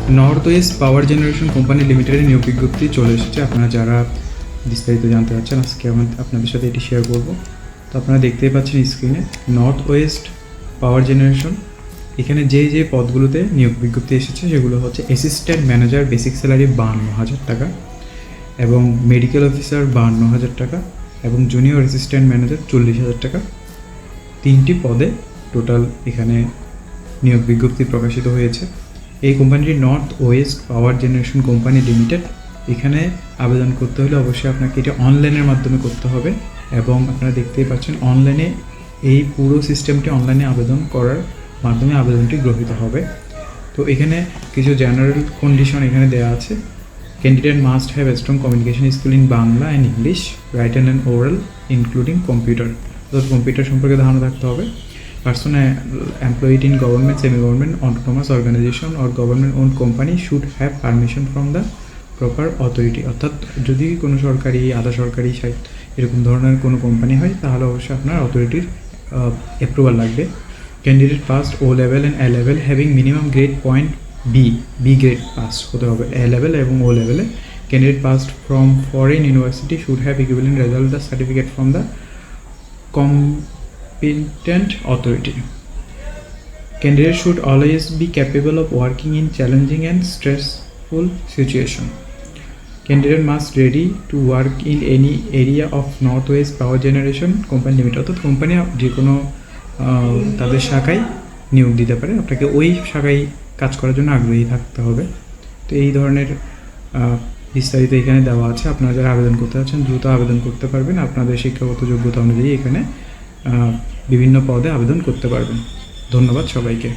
North West পাওয়ার generation company লিমিটেডের নিয়োগ বিজ্ঞপ্তি চলে এসেছে। আপনারা যারা বিস্তারিত জানতে চাচ্ছেন আজকে আপনাদের সাথে এটি শেয়ার করব। তো আপনারা দেখতেই পাচ্ছেন স্ক্রিনে নর্থ ওয়েস্ট পাওয়ার জেনারেশন। এখানে যে পদগুলোতে নিয়োগ বিজ্ঞপ্তি এসেছে সেগুলো হচ্ছে অ্যাসিস্ট্যান্ট ম্যানেজার, বেসিক স্যালারি 52,000 টাকা, এবং মেডিকেল অফিসার 52,000 টাকা, এবং জুনিয়র অ্যাসিস্ট্যান্ট ম্যানেজার 40,000 টাকা। 3টি পদে টোটাল এখানে নিয়োগ বিজ্ঞপ্তি প্রকাশিত হয়েছে। এই কোম্পানিটি নর্থ ওয়েস্ট পাওয়ার জেনারেশন কোম্পানি লিমিটেড। এখানে আবেদন করতে হলে অবশ্যই আপনাকে এটা অনলাইনের মাধ্যমে করতে হবে, এবং আপনারা দেখতেই পাচ্ছেন অনলাইনে এই পুরো সিস্টেমটি অনলাইনে আবেদন করার মাধ্যমে আবেদনটি গ্রহীত হবে। তো এখানে কিছু জেনারেল কন্ডিশন এখানে দেওয়া আছে। Candidate must have a strong communication skill in Bangla and English, written and oral including computer. অর্থাৎ কম্পিউটার সম্পর্কে ধারণা থাকতে হবে। Person employed in government, semi-government, autonomous organization or government-owned company should have permission from the proper authority। অর্থাৎ যদি কোনো সরকারি, আধা সরকারি এরকম ধরনের কোনো কোম্পানি হয় তাহলে অবশ্যই আপনার অথরিটির অ্যাপ্রুভাল লাগবে। Candidate passed O level and A level having minimum grade point B grade pass হতে হবে এ লেভেল এবং ও লেভেলে। Candidate passed from foreign university should have equivalent result the certificate from the competent authority. Candidates should always be capable of working in challenging and stressful situation. Candidate must ready to work in any area of Northwest Power Generation Company Limited। অর্থাৎ company যে কোনো তাদের শাখায় নিয়োগ দিতে পারে, আপনাকে ওই শাখায় কাজ করার জন্য আগ্রহী থাকতে হবে। তো এই ধরনের বিস্তারিত এখানে দেওয়া আছে। আপনারা যারা আবেদন করতে চাচ্ছেন দ্রুত আবেদন করতে পারবেন। আপনাদের শিক্ষাগত যোগ্যতা অনুযায়ী এখানে বিভিন্ন পদে আবেদন করতে পারবেন। ধন্যবাদ সবাইকে।